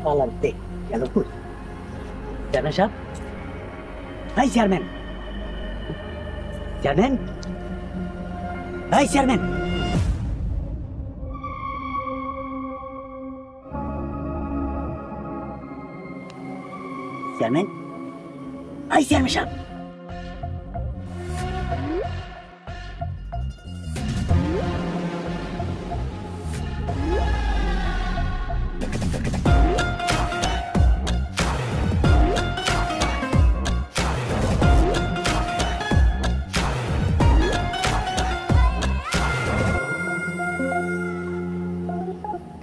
পালাতে গেল কই চেয়ারম্যান সাহেব? Hi chairman, chairman, hi chairman, chairman, hi chairman সাহেব।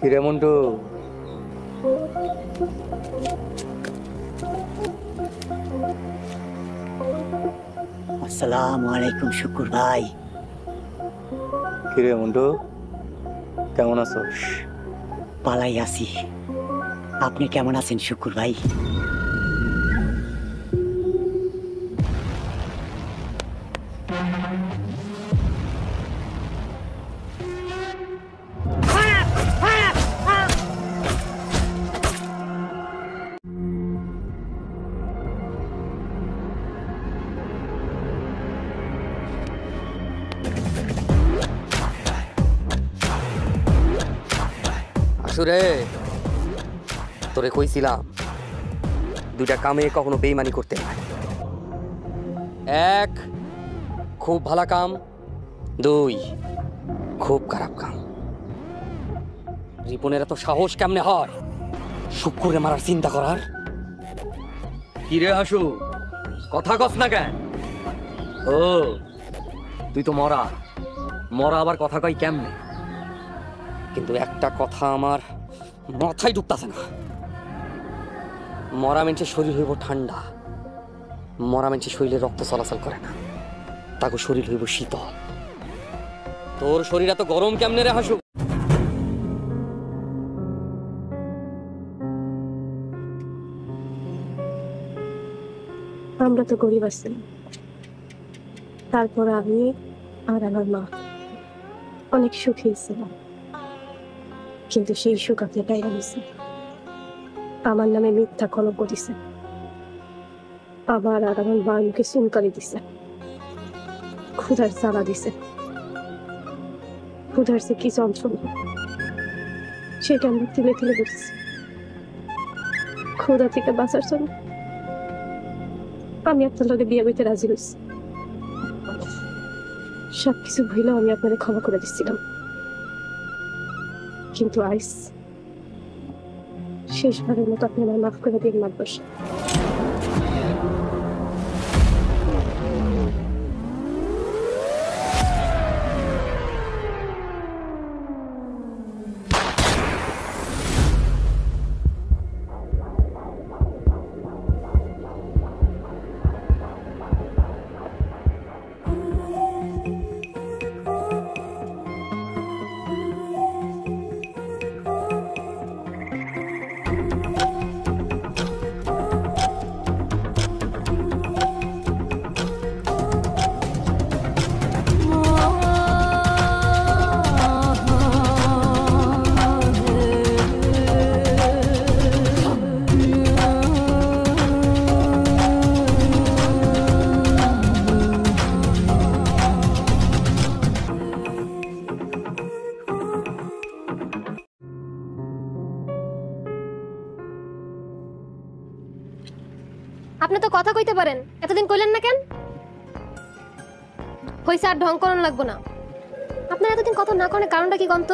কিরে মন্টু, আসসালামু আলাইকুম শুকুর ভাই। কিরে মন্টু, কেমন আছো? পালাই আছি, আপনি কেমন আছেন শুকুর ভাই? আসুরে, তোরে কইছিলাম দুইটা কামে কখনো বেইমানি করতে নাই। এক, খুব ভালো কাম, দুই, খুব খারাপ কাম। রিপনের এত সাহস কেমনে হয় শুক্কুরে মারার চিন্তা করার? কিরে হাসু, কথা কস না কেন? ও, তুই তো মরা, মরা আবার কথা কই কেমনে? কিন্তু একটা কথা আমার মাথায় ঢুকতাছে না। মরা মানুষের শরীর হইব ঠান্ডা, মরা মানুষের শরীরে রক্ত চলাচল করে না, তাকে শরীর হইব শীতল। তোর শরীর এত গরম কেমনে রে হাসু? আমরা তো গরিব আছি, তারপর আমি আর আমার মা অনেক সুখী ছিলাম, কিন্তু সেই সুখ আপনি পাইরা নিছে। আমার নামে মিথ্যা কলঙ্ক দিছে, আবার আর আমার মার মুখে চুনকালি দিছে, ক্ষুধার জ্বালা দিছে। ক্ষুধার সে কি যন্ত্রণা সেটা আমরা তিলে তিলে বুঝছি। ক্ষুধা থেকে বাঁচার জন্য আমি আপনার লগে বিয়ে করতে রাজি হয়েছি। সবকিছু ভুলেও আমি আপনাদের ক্ষমা করে দিচ্ছিলাম, কিন্তু আইস শেষবারের মতো আপনি আমার মাফ করে দিন মাতবর। আপনি তো কথা কইতে পারেন, এতদিন কইলেন না কেন? হইছে, আর ঢং করন লাগবো না। আপনার এতদিন কথা না করার কারণটা কি গন্ত?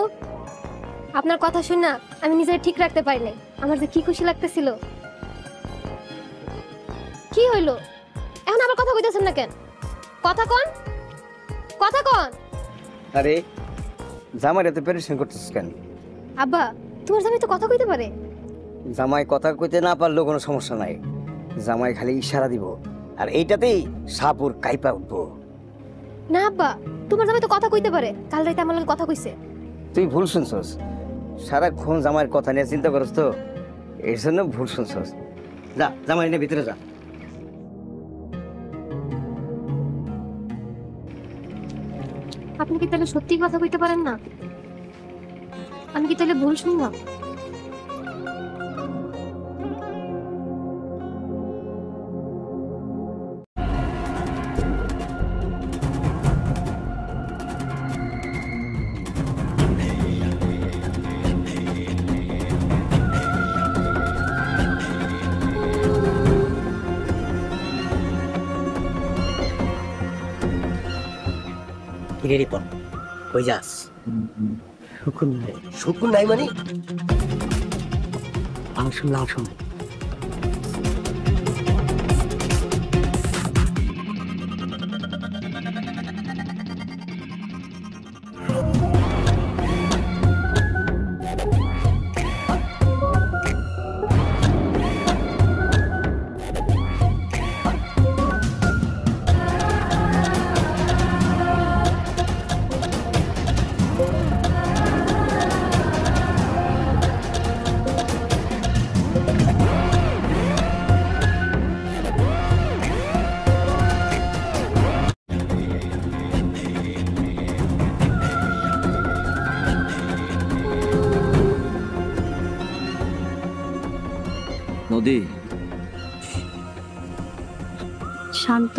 আপনার কথা শুনে না আমি নিজের ঠিক রাখতে পারি নাই। আমার যে কি খুশি লাগতেছিল। কি হইলো এখন আবার কথা কইতেছেন না কেন? কথা কন, কথা কন। আরে জামাই এত পেরেশান করতেছিস কেন? আব্বা, তোমার জামাই তো কথা কইতে পারে। জামাই কথা কইতে না পারলেও কোনো সমস্যা নাই, জামাই খালি ইশারা দিব আর এইটাতেই সাপুর কাইপা উঠবো। না আব্বা, তোমার জামাই তো কথা কইতে পারে, কাল রাতে আমার লগে কথা কইছে। তুই ভুল শুনছস, সারাক্ষণ জামাইয়ের কথা নিয়ে চিন্তা করস তো, এর জন্য ভুল শুনছস। যা জামাই নিয়ে ভিতরে যা। আপনি কি তাহলে সত্যি কথা কইতে পারেন না? আমি কি তাহলে ভুল শুনলাম? কিরে রিপন, কই যাস? শুকুন নাই। শুকুর নাই মানে? আমি শুনলাম শুন। নদী শান্ত,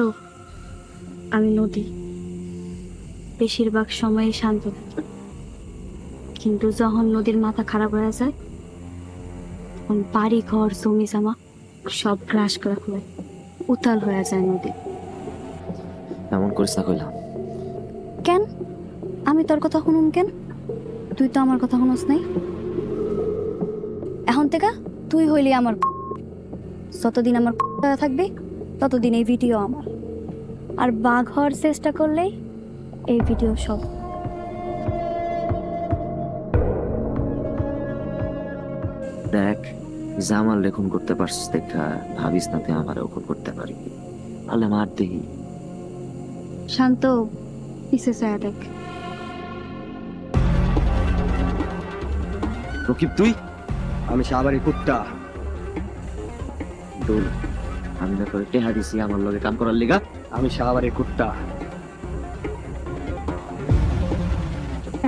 আমি নদী। বেশিরভাগ সময় শান্ত থাকি, কিন্তু যখন নদীর মাথা খারাপ হয়ে যায় তখন বাড়ি ঘর জমি জামা সব গ্রাস করে ফেলে, উতাল হয়ে যায় নদী। এমন করিস না কইলাম। কেন? আমি তোর কথা শুনুম কেন? তুই তো আমার কথা শুনস নাই। এখন থেকে তুই হইলি আমার। যতদিন আমার থাকবে ততদিন এই ভিডিও আমার, আর বাঘ হওয়ার চেষ্টা করলেই এই ভিডিও সব। দেখ, জামাল লেখন করতে পারছিস দেখা ভাবিস না তুই আমারও করতে পারবি। তাহলে মার দেখি। শান্ত, পিছে চায়া দেখ। রকিব তুই? আমি সাবারি কুত্তা। দোল, আমি না করে টেহা দিছি আমার লগে কাম করার লিগা। আমি সাবারি কুত্তা।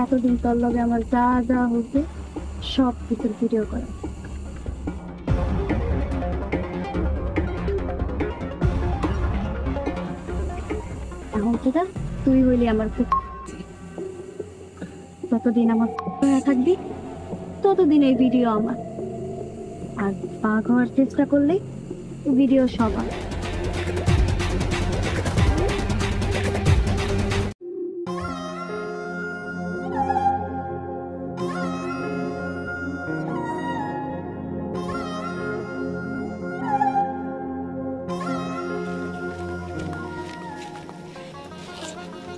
এতদিন তোর লগে আমার যা যা হয়েছে সব কিছুর ভিডিও করা। এখন থেকে তুই হইলি আমার যতদিন আমার থাকবি ততদিন এই ভিডিও আমার, আর বাঘ হওয়ার চেষ্টা করলে ভিডিও সবার।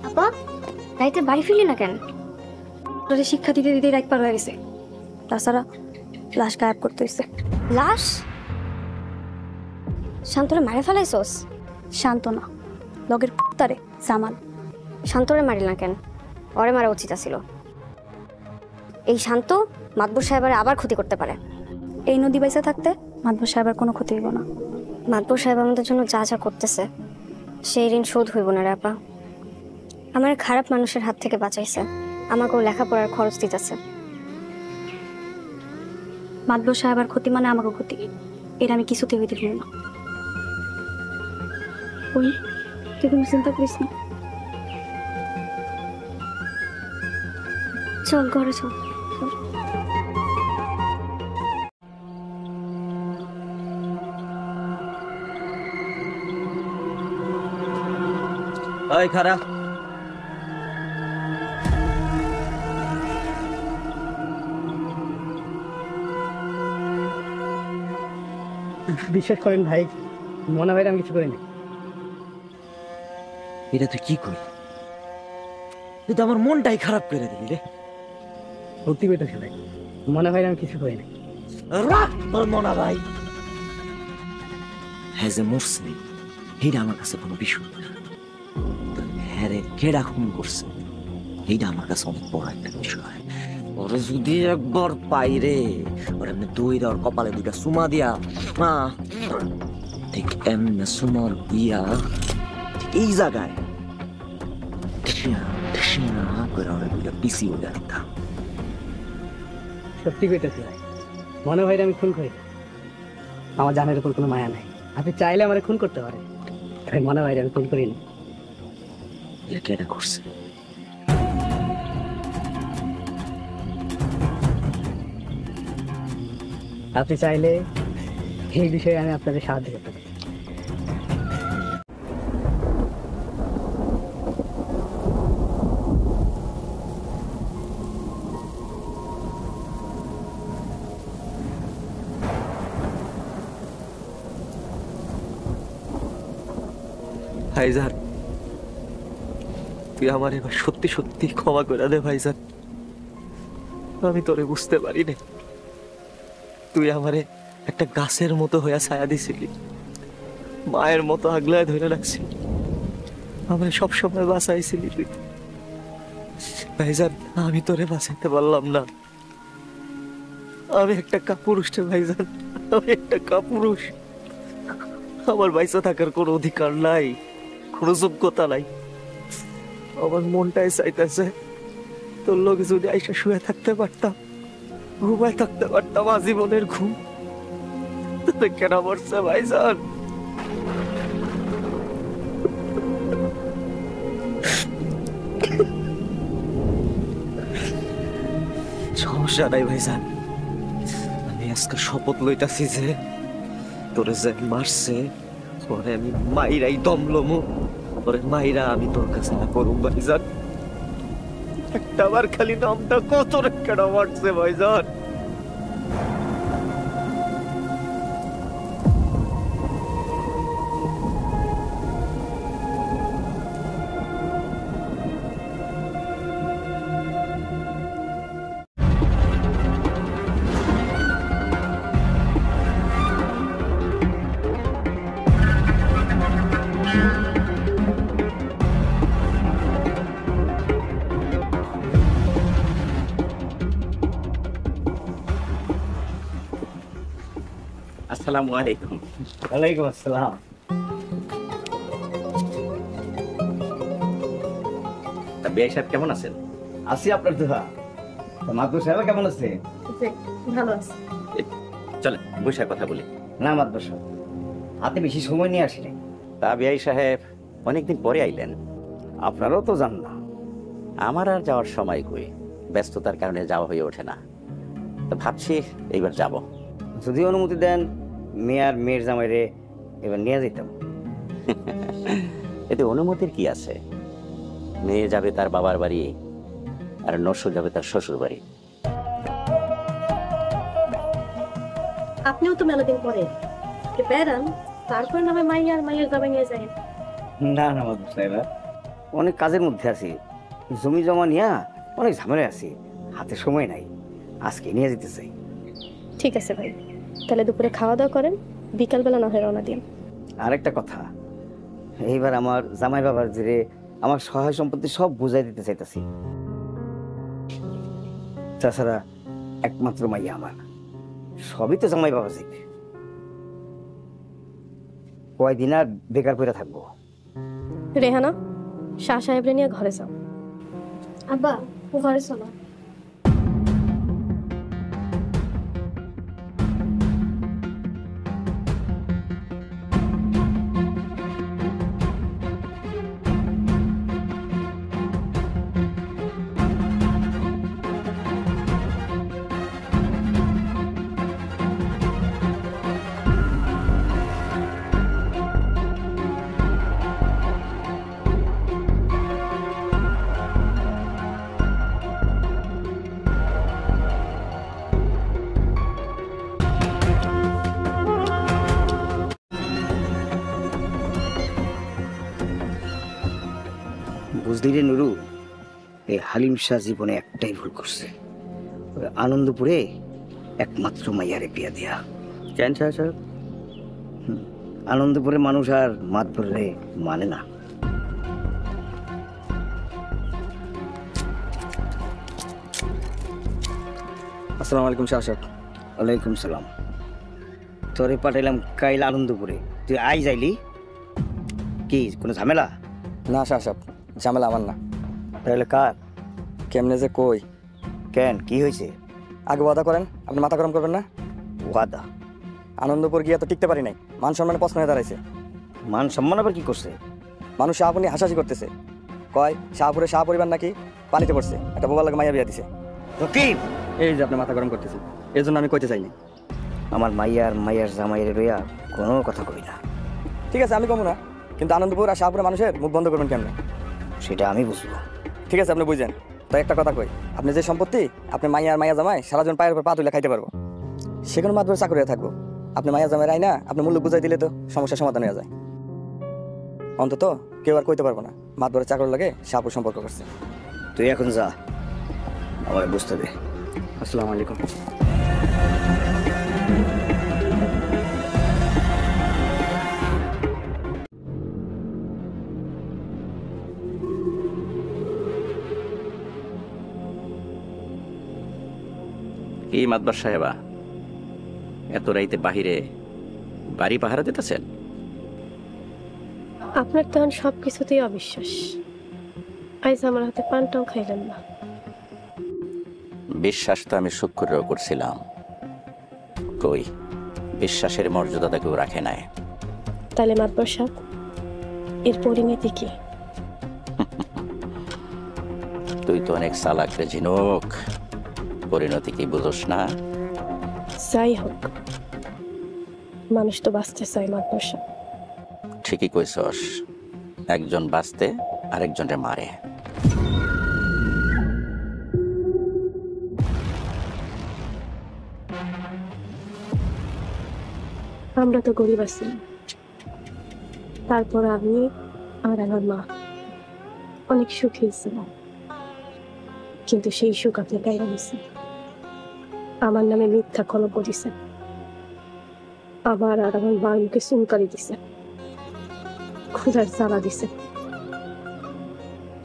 আপা, রাইতে বাড়ি ফিরলি না কেন? তোরে শিক্ষা দিতে দিতে রাত পার হয়ে গেছে। তাছাড়া লাশ গায়েব করতে হয়েছে। লাশ? শান্তরে মারে ফেলাইছস? শান্ত না, লগের তারে জামাল। শান্তরে মারিল না কেন? ওরে মারা উচিত ছিল। এই শান্ত মাতবর সাহেবের আবার ক্ষতি করতে পারে। এই নদী বাইসা থাকতে মাতবর সাহেবের কোনো ক্ষতি হইব না। মাতবর সাহেব আমাদের জন্য যা যা করতেছে সেই ঋণ শোধ হইব না রে আপা। আমার খারাপ মানুষের হাত থেকে বাঁচাইছে, আমাকেও লেখাপড়ার খরচ দিতেছে। মাতবর সাহেবের ক্ষতি মানে আমাকে ক্ষতি, এটা আমি কিছুতে হইতে দিব না। ওই তুই কোনো চিন্তা করিস না, চল ঘরে চল। ওই খারা, বিশ্বাস করেন ভাই, মনে হয় আমি কিছু করিনি। এটা তুই কি করি? তুই তো আমার মনটাই খারাপ করে দিলি রে। সত্যি কইতেছি ভাই, মনে হয় আমি কিছু করিনি। রাখ তোর মনা ভাই। হ্যাঁ যে মরছে এইটা আমার কাছে কোনো বিষয় না। হ্যাঁ রে, কেডা খুন করছে এইটা আমার কাছে অনেক বড় একটা বিষয়। ওরে যদি একবার পাই রে, ওর এমনি দইরা ওর কপালে দুইটা সুমা দিয়া, না ঠিক এমনি সুমার দিয়া ঠিক এই জায়গায় ঠেসিয়া ঠেসিয়া করে ওরা দুইটা পিসি উঠে দিতাম। সত্যি কইতেছি ভাই, মনে হয় আমি খুন করি। আমার জানের উপর কোনো মায়া নাই। আপনি চাইলে আমার খুন করতে পারেন, মনে হয় আমি খুন করি না। কেটা করছে? আপনি চাইলে এই বিষয়ে আমি আপনাদের সাহায্য করতে পারি। ভাইজান, তুই আমার এবার সত্যি সত্যি ক্ষমা করে দে ভাইজান। আমি তোরে বুঝতে পারি না, তুই আমারে একটা গাছের মতো হইয়া ছায়া দিছিলি, মায়ের মতো আগলায় ধরে রাখছিলি, আমার সবসময় বাঁচাইছিলি তুই। ভাইজান, আমি তোরে বাঁচাইতে পারলাম না। আমি একটা কাপুরুষ রে ভাইজান, আমি একটা কাপুরুষ। আমার বাইসা থাকার কোনো অধিকার নাই, কোনো যোগ্যতা নাই। আমার মনটাই চাইতেছে তোর লোক যদি আইসা শুয়ে থাকতে পারতাম, ঘুমায় থাকতে পারতাম আজীবনের ঘুম। তোরে কেন মরছে ভাইজান? সমস্যা নাই ভাইজান, আমি আজকে শপথ লইতাছি যে তোরে যে মারছে পরে আমি মাইরাই দমলমু, পরে মাইরা আমি তোর কাছে না করুম ভাইজান। একটা বার খালি নামটা কত কেন মারছে ভাইজান। আসসালামু আলাইকুম। ওয়ালাইকুম আসসালাম। তা বিআই সাহেব কেমন আছেন? আছি আপনার দোয়া। মাদুর সাহেব কেমন আছে? ভালো আছে। চলেন বসে কথা বলি। না মাদুর সাহেব, হাতে বেশি সময় নিয়ে আসি নাই। তা বিআই সাহেব অনেকদিন পরে আইলেন। আপনারাও তো জান না। আমার আর যাওয়ার সময় কই, ব্যস্ততার কারণে যাওয়া হয়ে ওঠে না। তো ভাবছি এইবার যাব। যদি অনুমতি দেন মেয়ে আর মেয়ের জামাইরে এবার নিয়ে যেতাম। এতে অনুমতির কি আছে? মেয়ে যাবে তার বাবার বাড়ি, আর নসর যাবে তার শ্বশুর বাড়ি। আপনিও তো মেলাদিন পরে বেড়ান, তারপর নামে মাইয়ার জামাই নিয়ে যায়। না না মাদুর সাহেব, অনেক কাজের মধ্যে আছি, জমি জমা নিয়ে অনেক ঝামেলায় আছি, হাতে সময় নাই, আজকে নিয়ে যেতে চাই। ঠিক আছে ভাই, তাহলে দুপুরে খাওয়া দাওয়া করেন, বিকালবেলা না হয় রওনা দিন। আরেকটা কথা, এইবার আমার জামাই বাবার জেরে আমার সহায় সম্পত্তি সব বুঝাই দিতে চাইতেছি। তাছাড়া একমাত্র মাইয়া আমার, সবই তো জামাই বাবা চাইবে। কয়দিন আর বেকার করে থাকবো? রেহানা, শাহ সাহেবরে নিয়ে ঘরে যাও। আব্বা ঘরে চলো। বুঝলি রে নুরু, এই হালিম শাহ জীবনে একটাই ভুল করছে, ওই আনন্দপুরে একমাত্র মাইয়ারে বিয়া দেয়া। কেন শাহ সাহেব? আনন্দপুরে মানুষ আর মাত ধরলে মানে না। আসসালামু আলাইকুম শাহ সাহেব। ওয়ালাইকুম সালাম। তোরে পাঠাইলাম কাইল আনন্দপুরে, তুই আই যাইলি কি? কোনো ঝামেলা? না শাহ সাহেব, ঝামেলা আমার না। তাহলে কার? কেমনে যে কই। কেন কি হয়েছে? আগে ওয়াদা করেন, আপনি মাথা গরম করবেন না। ওয়াদা? আনন্দপুর গিয়ে তো টিকতে পারি নাই, মান সম্মানে প্রশ্ন হয়ে দাঁড়াইছে। মান সম্মান আবার কি করছে? মানুষ শাহপুর নিয়ে হাসাহাসি করতেছে, কয় শাহপুরে শাহ পরিবার নাকি পানিতে পড়ছে, একটা বোবার লাগে মাইয়া বিয়া দিছে। রকিব, এই যে আপনি মাথা গরম করতেছেন, এই জন্য আমি কইতে চাইনি। আমার মাইয়ার জামাইয়ের লইয়া কোনো কথা কই না। ঠিক আছে আমি কমু না, কিন্তু আনন্দপুর আর শাহপুরের মানুষের মুখ বন্ধ করবেন কেমনে? সেটা আমি বুঝবো। ঠিক আছে আপনি বুঝেন, তাই একটা কথা কই, আপনি যে সম্পত্তি, আপনি মাইয়া জামাই সারা জীবন পায়ের উপর পা তুলে খাইতে পারবো, সেখানে মাধ্যমে চাকরি হয়ে থাকবো। আপনি মাইয়া জামাই রাই না, আপনি মূল্য বুঝাই দিলে তো সমস্যার সমাধান হয়ে যায়। অন্তত কেউ আর কইতে পারবো না মাতবরের চাকর লাগে শাহপুর সম্পর্ক করছে। তুই এখন যা, আমার বুঝতে দে। আসসালামু আলাইকুম। কি মাতবার সাহেবা, এত রাইতে বাহিরে বাড়ি পাহারা দিতেছেন? আপনার তখন সব কিছুতেই অবিশ্বাস। আজ আমার হাতে পানটাও খাইলেন না। বিশ্বাস তো আমি শুক্রেও করছিলাম, কই বিশ্বাসের মর্যাদা কেউ রাখে নাই। তাহলে মাতবর সাহেব, এর পরিণতি কি? তুই তো অনেক চালাক রে ঝিনুক, পরিণতি কি বুঝোস না? যাই হোক, মানুষ তো বাঁচতে চায় মাতবর সাহেব। ঠিকই কইছস, একজন বাঁচতে আরেকজনরে মারে। আমরা তো গরিব আছি, তারপর আমি আর আমার মা অনেক সুখী ছিলাম, কিন্তু সেই সুখ আপনি গাইরা নিছেন। আমার নামে মিথ্যা কলঙ্ক দিছেন, আবার আর আমার মার মুখে চুনকারি দিছেন, ক্ষুধার জ্বালা দিছেন।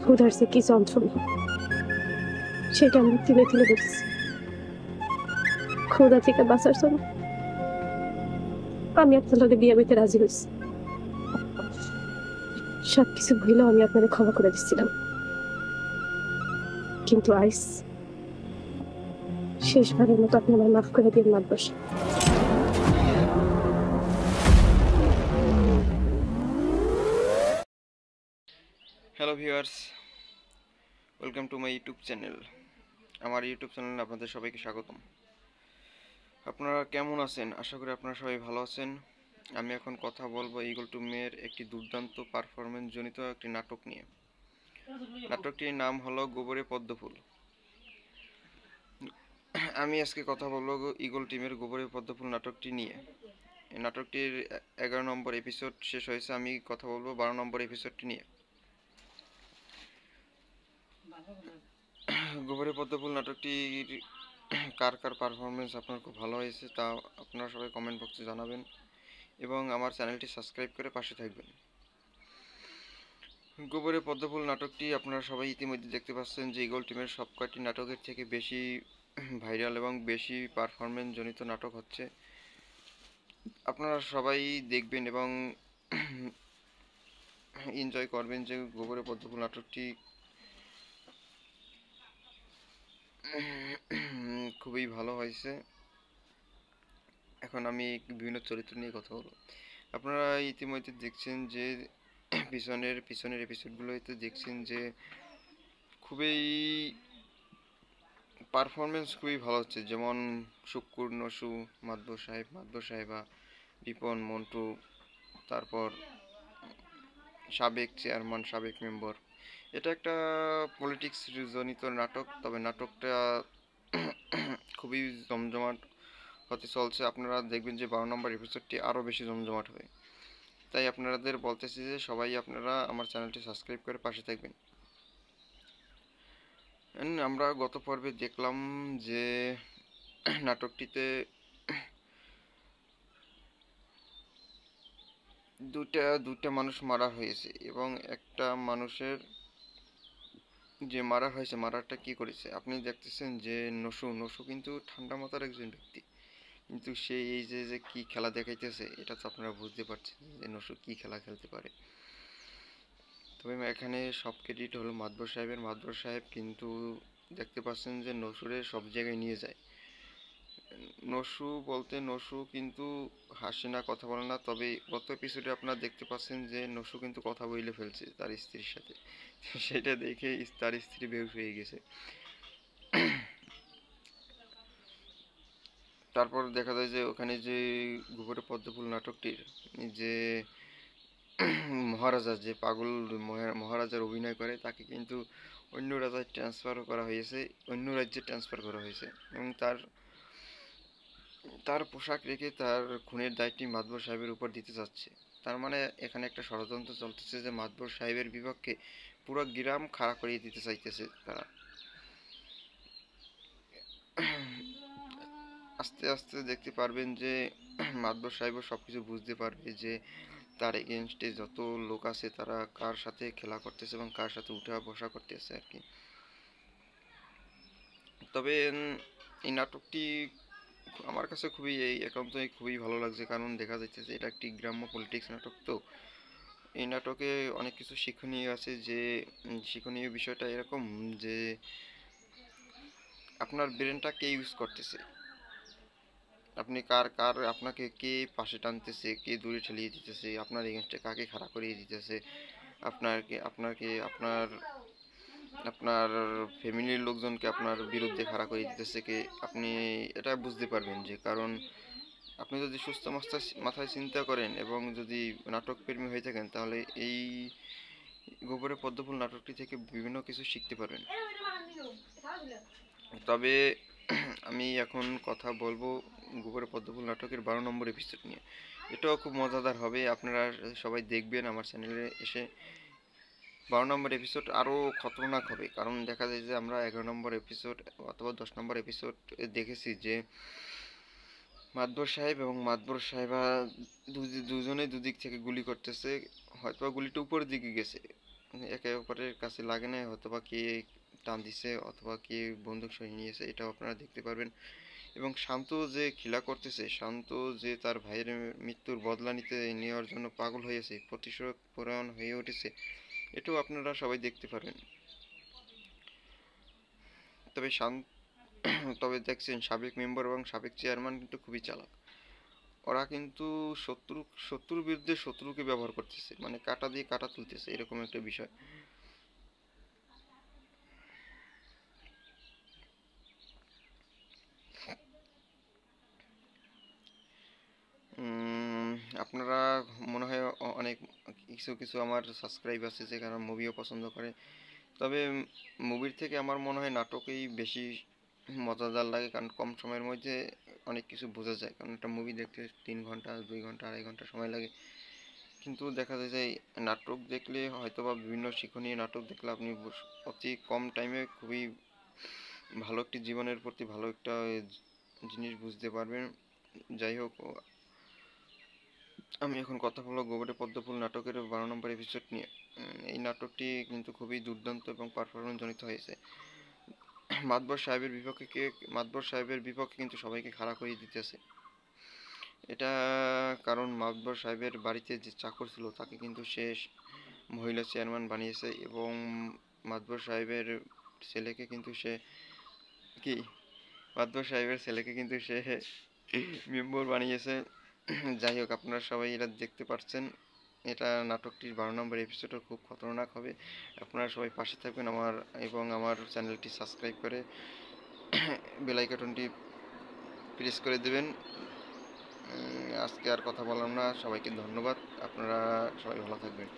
ক্ষুধার সে কি যন্ত্রণা সেটা আমি তুলে তুলে বলছি। ক্ষুধা থেকে বাঁচার জন্য আমি আপনার লগে বিয়ে বইতে রাজি হয়েছি। সবকিছু ভুলেও আমি আপনাদের ক্ষমা করে দিচ্ছিলাম, কিন্তু আইস শেষবারের মতো আপনি আমার মাফ করে দিয়ে মাতবর সাহেব। Hello viewers, welcome to my YouTube channel. আমার ইউটিউব চ্যানেলে আপনাদের সবাইকে স্বাগতম। আপনারা কেমন আছেন? আশা করি আপনারা সবাই ভালো আছেন। আমি এখন কথা বলবো ইগল টু মেয়ের একটি দুর্দান্ত পারফরমেন্স জনিত একটি নাটক নিয়ে। নাটকটির নাম হলো গোবরে পদ্মফুল। আমি আজকে কথা বলবো ইগল টিমের গোবরে পদ্মফুল নাটকটি নিয়ে। এই নাটকটির 11 নম্বর এপিসোড শেষ হয়েছে, আমি কথা বলবো 12 নম্বর এপিসোডটি নিয়ে। গোবরে পদ্মফুল নাটকটির কার কার পারফরমেন্স আপনার খুব ভালো হয়েছে তা আপনারা সবাই কমেন্ট বক্সে জানাবেন এবং আমার চ্যানেলটি সাবস্ক্রাইব করে পাশে থাকবেন। গোবরে পদ্মফুল নাটকটি আপনারা সবাই ইতিমধ্যে দেখতে পাচ্ছেন যে ইগল টিমের সব কয়টি নাটকের থেকে বেশি ভাইরাল এবং বেশি পারফরমেন্স জনিত নাটক হচ্ছে। আপনারা সবাই দেখবেন এবং এনজয় করবেন যে গোবরে পদ্মফুল নাটকটি খুবই ভালো হয়েছে। এখন আমি বিভিন্ন চরিত্র নিয়ে কথা বলবো। আপনারা ইতিমধ্যে দেখছেন যে পিছনের এপিসোডগুলোতে দেখছেন যে খুবই পারফরমেন্স খুবই ভালো হচ্ছে, যেমন শুক্কুর, নসু, মাতবর সাহেবা, রিপন, মন্টু, তারপর সাবেক চেয়ারম্যান, সাবেক মেম্বার। এটা একটা পলিটিক্স জনিত নাটক, তবে নাটকটা খুবই জমজমাট হতে চলছে। আপনারা দেখবেন যে 12 নম্বর এপিসোডটি আরও বেশি জমজমাট হবে। তাই আপনাদের বলতেছি যে সবাই আপনারা আমার চ্যানেলটি সাবস্ক্রাইব করে পাশে থাকবেন। আমরা গত পর্বে দেখলাম যে নাটকটিতে দুটা মানুষ মারা হয়েছে এবং একটা মানুষের যে মারা হয়েছে, মারাটা কি করেছে আপনি দেখতেছেন যে নসু কিন্তু ঠান্ডা মাথার একজন ব্যক্তি, কিন্তু সে এই যে কি খেলা দেখাইতেছে এটা তো আপনারা বুঝতে পারছেন যে নসু কি খেলা খেলতে পারে। তবে এখানে সব ক্রেডিট হলো মাতবর সাহেবের। মাতবর সাহেব কিন্তু দেখতে পাচ্ছেন যে নসুরে সব জায়গায় নিয়ে যায়। নসু বলতে নসু কিন্তু হাসে না, কথা বলে না, তবে গত এপিসোডে আপনারা দেখতে পাচ্ছেন যে নসু কিন্তু কথা বলে ফেলছে তার স্ত্রীর সাথে। সেটা দেখে তার স্ত্রী বেহুশ হয়ে গেছে। তারপর দেখা যায় যে ওখানে যে গোবরে পদ্মফুল নাটকটির যে মহারাজা, যে পাগল মহারাজার অভিনয় করে, তাকে কিন্তু অন্য রাজ্যে ট্রান্সফার করা হয়েছে, অন্য রাজ্যে ট্রান্সফার করা হয়েছে এবং তার পোশাক রেখে তার খুনের দায়টি মাতবর সাহেবের উপর দিতে যাচ্ছে। তার মানে এখানে একটা ষড়যন্ত্র চলতেছে যে মাতবর সাহেবের বিপক্ষে পুরো গ্রাম খাড়া করিয়ে দিতে চাইতেছে তারা। আস্তে আস্তে দেখতে পারবেন যে মাতবর সাহেবও সবকিছু বুঝতে পারবে যে তার এগেনস্টে যত লোক আছে তারা কার সাথে খেলা করতেছে এবং কার সাথে উঠা বসা করতেছে আর কি। তবে এই নাটকটি আমার কাছে খুবই একান্তই খুবই ভালো লাগছে, কারণ দেখা যাচ্ছে যে এটা একটি গ্রাম্য পলিটিক্স নাটক। তো এই নাটকে অনেক কিছু শিক্ষণীয় আছে, যে শিক্ষণীয় বিষয়টা এরকম যে আপনার ব্রেনটা কে ইউজ করতেছে, আপনি আপনাকে কে পাশে টানতেছে, কে দূরে ঠেলিয়ে দিতেছে, আপনার এগেনস্টে কাকে খাড়া করিয়ে দিতেছে, আপনার আপনার ফ্যামিলির লোকজনকে আপনার বিরুদ্ধে খাড়া করে দিতেছে কে, আপনি এটা বুঝতে পারবেন। যে কারণ আপনি যদি সুস্থ মাথায় চিন্তা করেন এবং যদি নাটক প্রেমী হয়ে থাকেন, তাহলে এই গোবরে পদ্মফুল নাটকটি থেকে বিভিন্ন কিছু শিখতে পারবেন। তবে আমি এখন কথা বলবো গোবরে পদ্মফুল নাটকের 12 নম্বর এপিসোড নিয়ে। এটাও খুব মজাদার হবে, আপনারা সবাই দেখবেন আমার চ্যানেলে এসে। 12 নম্বর এপিসোড আরও খতরনাক হবে, কারণ দেখা যায় যে আমরা 11 নম্বর এপিসোড অথবা 10 নম্বর এপিসোড দেখেছি যে মাতবর সাহেব এবং মাতবর সাহেবা দুজনে দুদিক থেকে গুলি করতেছে, হয়তো গুলিটা উপরের দিকে গেছে, একে অপরের কাছে লাগে না, হয়তোবা কে টান দিছে অথবা কে বন্দুক সরিয়ে নিয়েছে, এটাও আপনারা দেখতে পারবেন। এবং শান্ত যে খেলা করতেছে, শান্ত যে তার ভাইয়ের মৃত্যুর বদলা নেওয়ার জন্য পাগল হয়েছে, প্রতিশোধ পরায়ণ হয়ে উঠেছে, এটাও আপনারা সবাই দেখতে পারবেন। তবে দেখছেন সাবেক মেম্বার এবং সাবেক চেয়ারম্যান কিন্তু খুবই চালাক। ওরা কিন্তু শত্রুর বিরুদ্ধে শত্রুকে ব্যবহার করতেছে, মানে কাটা দিয়ে কাটা তুলতেছে, এরকম একটা বিষয়। আপনারা মনে হয় অনেক কিছু আমার সাবস্ক্রাইব আছে যে কারণ মুভিও পছন্দ করে, তবে মুভির থেকে আমার মনে হয় নাটকেই বেশি মজাদার লাগে, কারণ কম সময়ের মধ্যে অনেক কিছু বোঝা যায়। কারণ একটা মুভি দেখতে 3 ঘন্টা 2 ঘন্টা 2.5 ঘন্টা সময় লাগে, কিন্তু দেখা যায় যে নাটক দেখলে হয়তোবা বিভিন্ন শিক্ষণীয় নাটক দেখলে আপনি অতি কম টাইমে খুবই ভালো একটি জীবনের প্রতি ভালো একটা জিনিস বুঝতে পারবেন। যাই হোক, আমি এখন কথা বলবো গোবরে পদ্মফুল নাটকের 12 নম্বর এপিসোড নিয়ে। এই নাটকটি কিন্তু খুবই দুর্দান্ত এবং পারফরমেন্স জনিত হয়েছে। মাতবর সাহেবের বিপক্ষে কিন্তু সবাইকে খাড়া করে দিতেছে এটা, কারণ মাতবর সাহেবের বাড়িতে যে চাকর ছিল তাকে কিন্তু সে মহিলা চেয়ারম্যান বানিয়েছে এবং মাতবর সাহেবের ছেলেকে কিন্তু সে মেম্বার বানিয়েছে। যাই হোক, আপনারা সবাই এটা দেখতে পাচ্ছেন, এটা নাটকটির 12 নম্বর এপিসোডও খুব খতরনাক হবে। আপনারা সবাই পাশে থাকবেন এবং আমার চ্যানেলটি সাবস্ক্রাইব করে বেল আইকনটি প্রেস করে দেবেন। আজকে আর কথা বললাম না, সবাইকে ধন্যবাদ, আপনারা সবাই ভালো থাকবেন।